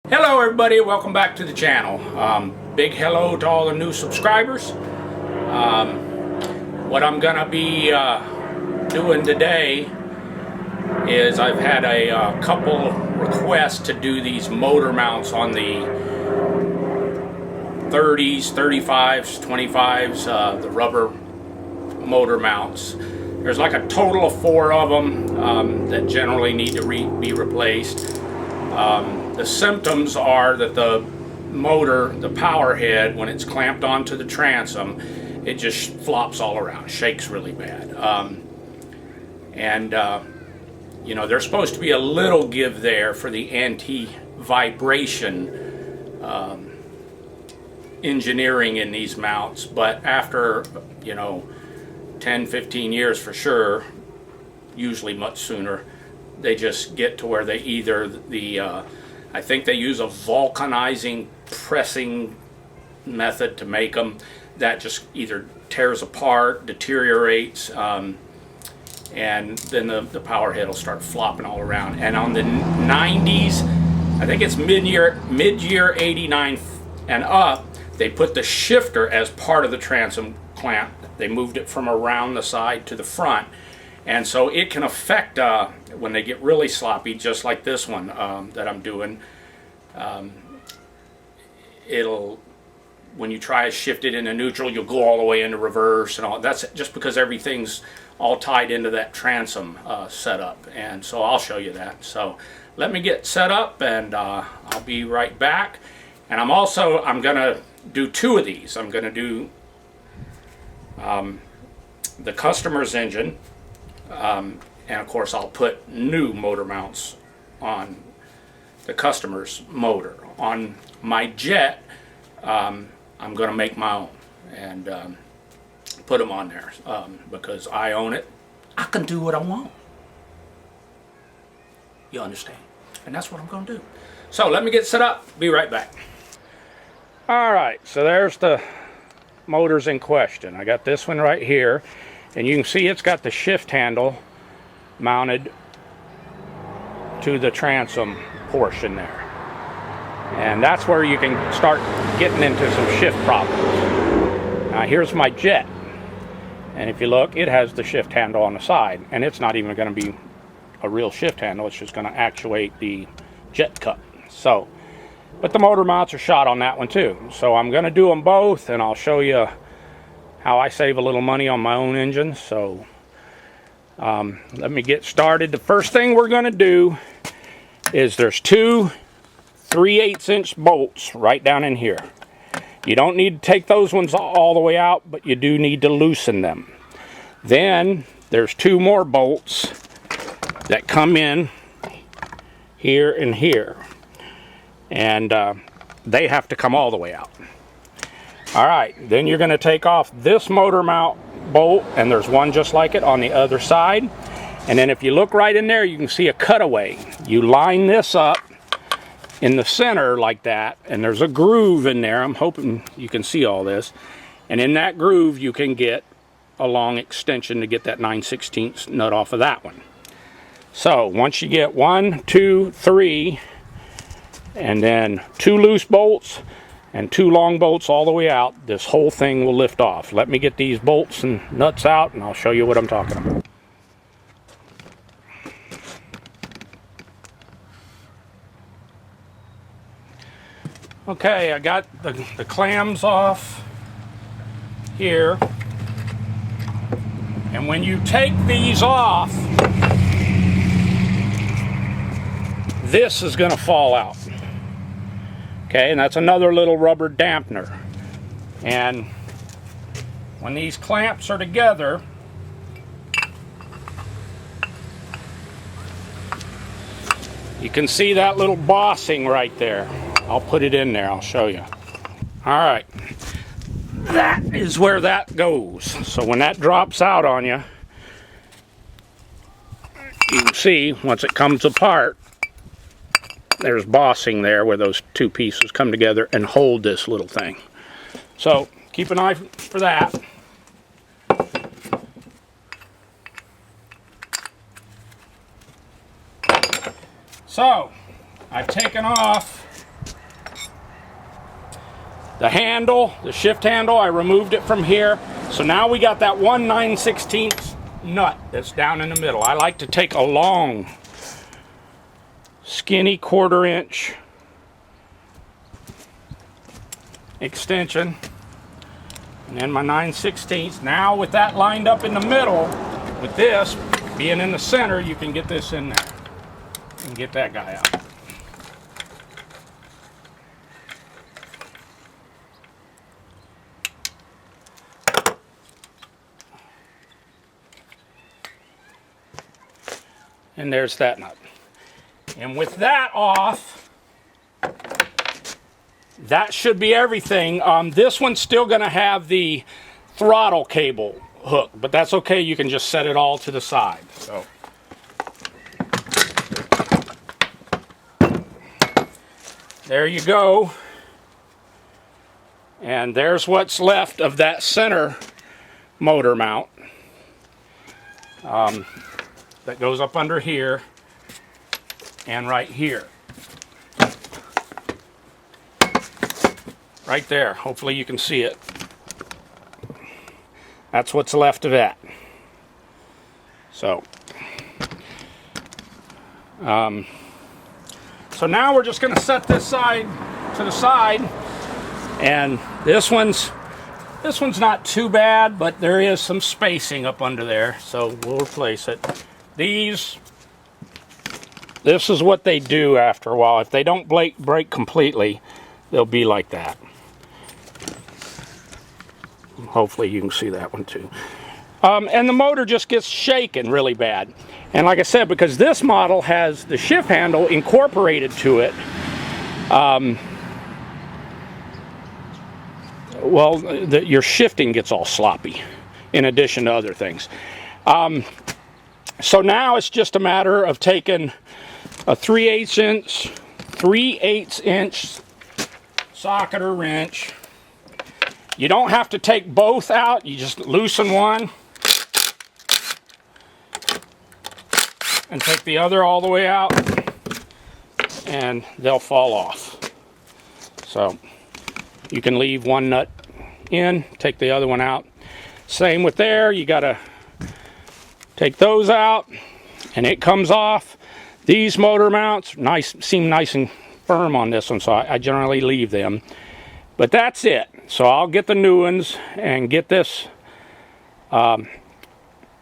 Hello everybody, welcome back to the channel. Big hello to all the new subscribers. What I'm gonna be doing today is I've had a couple requests to do these motor mounts on the 30s, 35s, 25s, the rubber motor mounts. There's like a total of 4 of them that generally need to be replaced. The symptoms are that the motor, the power head, when it's clamped onto the transom, it just flops all around, shakes really bad. You know, there's supposed to be a little give there for the anti-vibration engineering in these mounts, but after, you know, 10-15 years for sure, usually much sooner, they just get to where they either I think they use a vulcanizing pressing method to make them that just either tears apart, deteriorates, and then the power head will start flopping all around. And on the 90s, I think it's mid-year 89 and up, they put the shifter as part of the transom clamp. They moved it from around the side to the front. And so it can affect when they get really sloppy, just like this one that I'm doing. When you try to shift it into neutral, you'll go all the way into reverse and all. That's just because everything's all tied into that transom setup. And so I'll show you that. So let me get set up and I'll be right back. And I'm gonna do 2 of these. I'm gonna do the customer's engine. And of course I'll put new motor mounts on the customer's motor. On my jet, I'm going to make my own and put them on there because I own it. I can do what I want. You understand? And that's what I'm going to do. So let me get set up. Be right back. Alright, so there's the motors in question. I got this one right here. And you can see it's got the shift handle mounted to the transom portion there. And that's where you can start getting into some shift problems. Now here's my jet. And if you look, it has the shift handle on the side. And it's not even going to be a real shift handle. It's just going to actuate the jet cup. So, but the motor mounts are shot on that one too. So I'm going to do them both and I'll show you how I save a little money on my own engine. So let me get started. The first thing we're going to do is there's 2 3/8 inch bolts right down in here. You don't need to take those ones all the way out, but you do need to loosen them. Then there's 2 more bolts that come in here and here, and they have to come all the way out. Alright, then you're going to take off this motor mount bolt, and there's one just like it on the other side. And then if you look right in there, you can see a cutaway. You line this up in the center like that, and there's a groove in there. I'm hoping you can see all this. And in that groove, you can get a long extension to get that 9/16 nut off of that one. So once you get 1, 2, 3, and then 2 loose bolts, and 2 long bolts all the way out, this whole thing will lift off. Let me get these bolts and nuts out and I'll show you what I'm talking about. Okay, I got the clams off here. And when you take these off, this is going to fall out. Okay, and that's another little rubber dampener. And when these clamps are together, you can see that little bossing right there. I'll put it in there, I'll show you. Alright, that is where that goes. So when that drops out on you, you can see once it comes apart, there's bossing there where those 2 pieces come together and hold this little thing. So keep an eye for that. So I've taken off The handle, the shift handle, I removed it from here. So now we got that 1 9/16 nut that's down in the middle. I like to take a long, skinny 1/4 inch extension, and then my 9/16. Now with that lined up in the middle, with this being in the center, you can get this in there and get that guy out. And there's that nut. And with that off, that should be everything. This one's still going to have the throttle cable hook, but that's okay. You can just set it all to the side. So there you go. And there's what's left of that center motor mount. That goes up under here and right here. Right there. Hopefully you can see it. That's what's left of that. So, so now we're just going to set this side to the side, and this one's not too bad, but there is some spacing up under there, so we'll replace it. This is what they do after a while. If they don't break completely, they'll be like that. Hopefully you can see that one too. And the motor just gets shaken really bad. And like I said, because this model has the shift handle incorporated to it, your shifting gets all sloppy in addition to other things. So now it's just a matter of taking a 3/8 inch socket or wrench. You don't have to take both out, you just loosen one and take the other all the way out, and they'll fall off. So you can leave one nut in, take the other one out. Same with there, you gotta take those out and it comes off. These motor mounts seem nice and firm on this one, so I generally leave them. But that's it. So I'll get the new ones and get this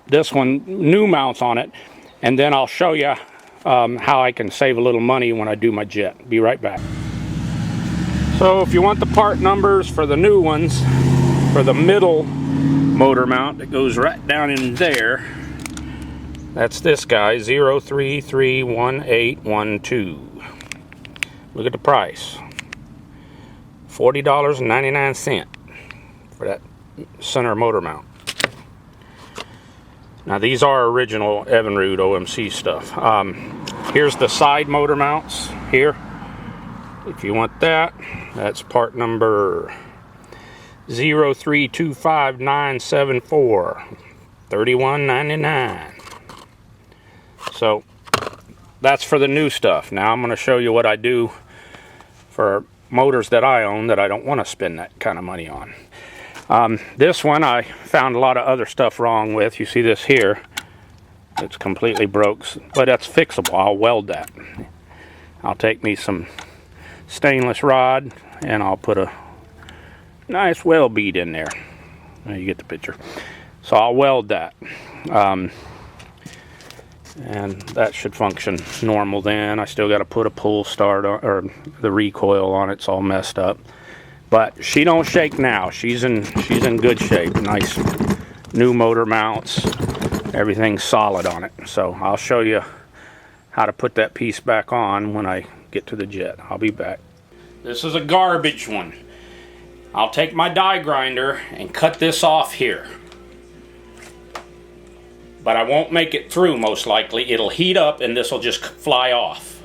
this one new mounts on it, and then I'll show you how I can save a little money when I do my jet. Be right back. So if you want the part numbers for the new ones, for the middle motor mount that goes right down in there, that's this guy, 0331812. Look at the price. $40.99 for that center motor mount. Now these are original Evinrude OMC stuff. Here's the side motor mounts here. If you want that, that's part number 0325974, $31.99. So that's for the new stuff. Now I'm going to show you what I do for motors that I own that I don't want to spend that kind of money on. This one I found a lot of other stuff wrong with. You see this here, it's completely broke, but that's fixable. I'll weld that. I'll take me some stainless rod and I'll put a nice weld bead in there. You get the picture. So I'll weld that. And that should function normal then. I still got to put a pull start on, or the recoil on it. It's all messed up. But she don't shake now. She's in good shape. Nice new motor mounts. Everything's solid on it. So I'll show you how to put that piece back on when I get to the jet. I'll be back. This is a garbage one. I'll take my die grinder and cut this off here. But I won't make it through most likely. It'll heat up and this will just fly off.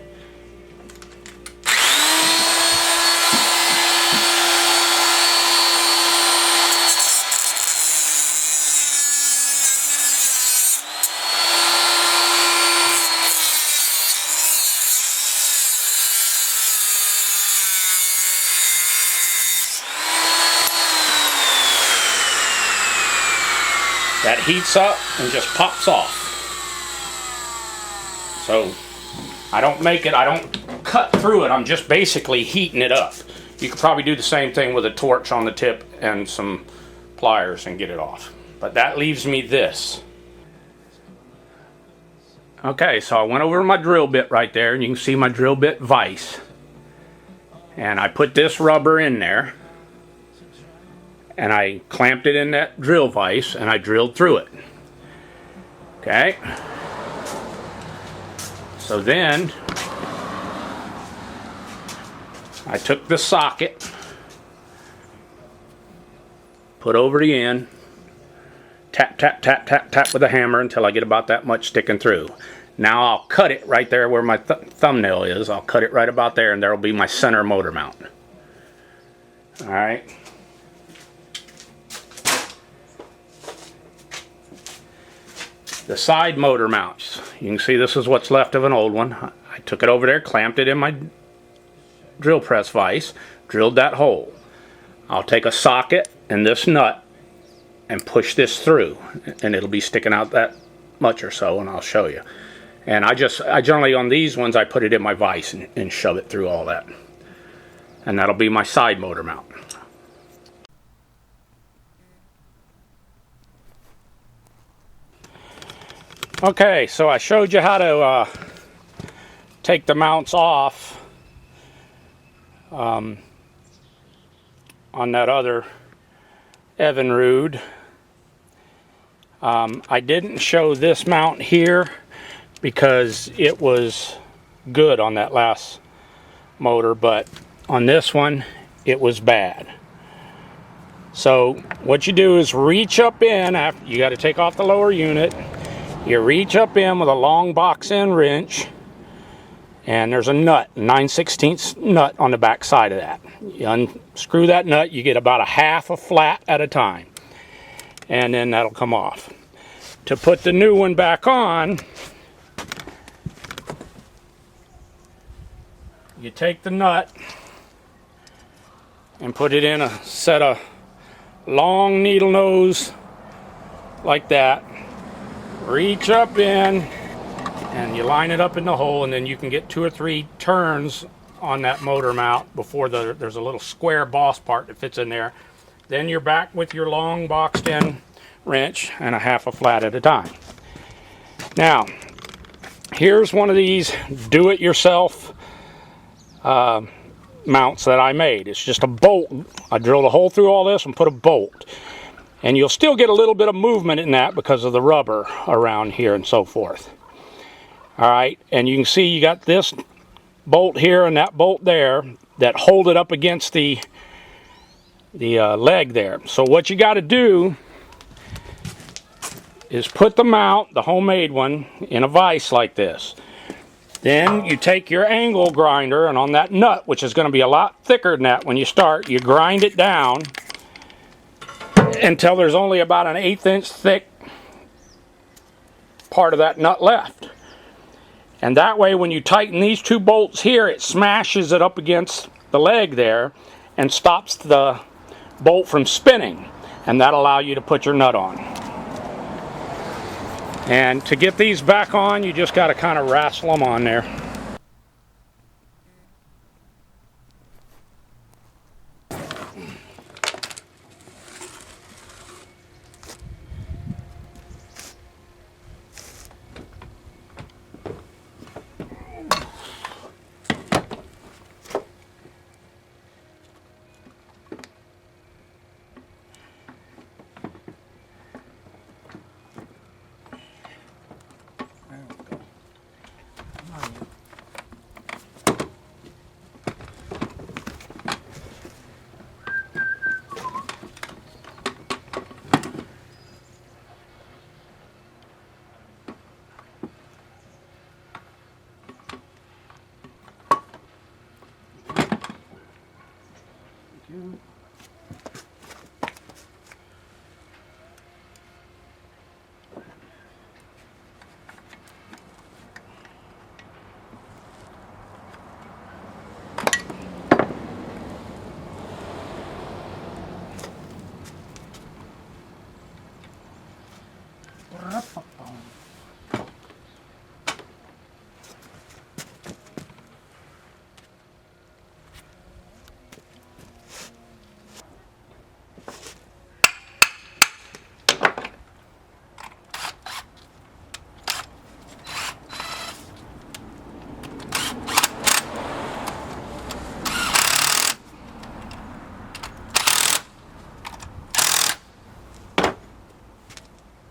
that heats up and just pops off. So I don't cut through it, I'm just basically heating it up. You could probably do the same thing with a torch on the tip and some pliers and get it off. But that leaves me this. Okay, so I went over my drill bit right there, and you can see my drill bit vise. And I put this rubber in there, and I clamped it in that drill vise, and I drilled through it. Okay. So then I took the socket, put over the end, tap, tap, tap, tap, tap with a hammer until I get about that much sticking through. Now I'll cut it right there where my thumbnail is. I'll cut it right about there, and there will be my center motor mount. Alright. The side motor mounts. You can see this is what's left of an old one. I took it over there, clamped it in my drill press vise, drilled that hole. I'll take a socket and this nut and push this through, and it'll be sticking out that much or so, and I'll show you. And I generally on these ones I put it in my vise and shove it through all that. And that'll be my side motor mount. Okay, so I showed you how to take the mounts off on that other Evinrude. I didn't show this mount here because it was good on that last motor, but on this one it was bad. So what you do is reach up in, after you got to take off the lower unit. You reach up in with a long box end wrench, and there's a nut, 9/16 nut on the back side of that. You unscrew that nut, you get about a half a flat at a time, and then that'll come off. To put the new one back on, you take the nut and put it in a set of long needle nose like that. Reach up in and you line it up in the hole, and then you can get 2 or 3 turns on that motor mount before there's a little square boss part that fits in there. Then you're back with your long boxed in wrench and a half a flat at a time. Now here's one of these do-it-yourself mounts that I made. It's just a bolt. I drilled a hole through all this and put a bolt. And you'll still get a little bit of movement in that because of the rubber around here and so forth. Alright, and you can see you got this bolt here and that bolt there that hold it up against the leg there. So what you got to do is put the mount, the homemade one, in a vise like this. Then you take your angle grinder, and on that nut, which is going to be a lot thicker than that when you start, you grind it down until there's only about an 1/8 inch thick part of that nut left. And that way when you tighten these 2 bolts here, it smashes it up against the leg there and stops the bolt from spinning, and that'll allow you to put your nut on. And to get these back on, you just got to kind of wrestle them on there.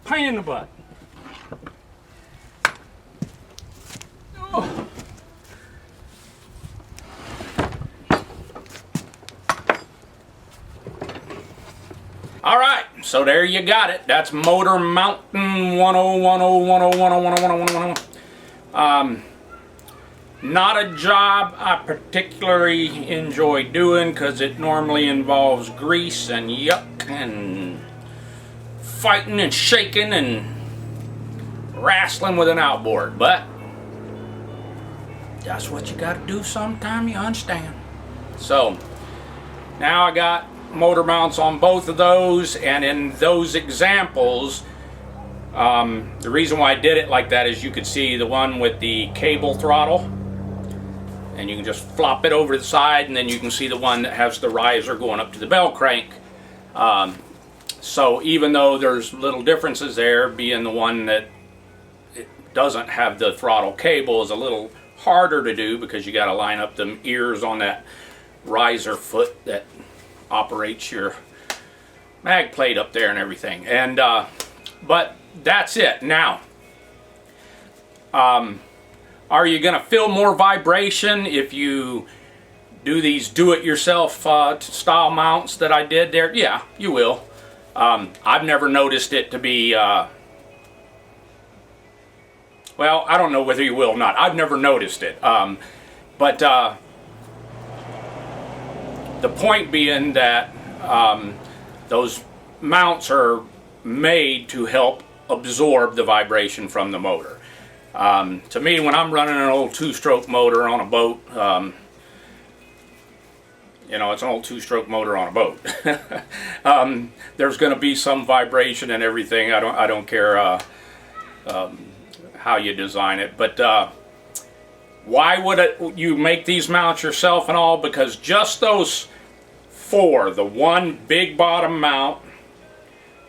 Pain in the butt. Oh. All right, so there you got it. That's Motor Mountain 10101010101. Not a job I particularly enjoy doing because it normally involves grease and yuck and fighting and shaking and wrestling with an outboard, but that's what you got to do sometime, you understand. So now I got motor mounts on both of those, and in those examples, the reason why I did it like that is you could see the one with the cable throttle, and you can just flop it over the side, and then you can see the one that has the riser going up to the bell crank. So even though there's little differences there, being the one that it doesn't have the throttle cable is a little harder to do because you got to line up them ears on that riser foot that operates your mag plate up there and everything. And but that's it. Now, are you going to feel more vibration if you do these do-it-yourself style mounts that I did there? Yeah, you will. I've never noticed it to be, well, I don't know whether you will or not. I've never noticed it. But the point being that those mounts are made to help absorb the vibration from the motor. To me, when I'm running an old two-stroke motor on a boat, you know, it's an old two-stroke motor on a boat. There's going to be some vibration and everything. I don't care how you design it. But why would you make these mounts yourself and all? Because just those four, the one big bottom mount,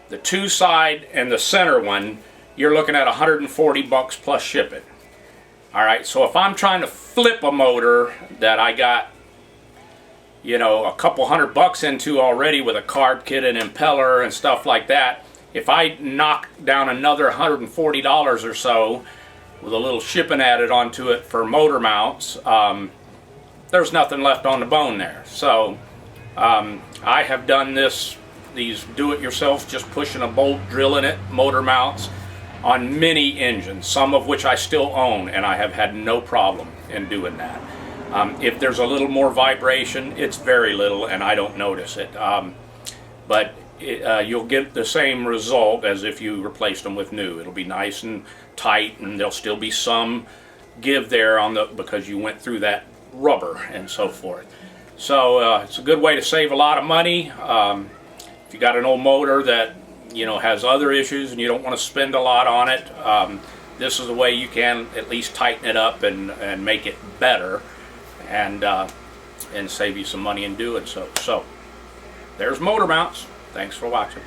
the two side, and the center one, you're looking at $140 plus shipping. All right, so if I'm trying to flip a motor that I got, you know, a couple $100 into already with a carb kit and impeller and stuff like that, if I knock down another $140 or so with a little shipping added onto it for motor mounts, there's nothing left on the bone there. So I have done these do-it-yourself, just pushing a bolt, drilling it, motor mounts on many engines, some of which I still own, and I have had no problem in doing that. If there's a little more vibration, it's very little, and I don't notice it. But you'll get the same result as if you replaced them with new. It'll be nice and tight, and there'll still be some give there on because you went through that rubber and so forth. So it's a good way to save a lot of money. If you got an old motor that has other issues and you don't want to spend a lot on it, this is a way you can at least tighten it up and make it better, and save you some money in doing so. So there's motor mounts. Thanks for watching.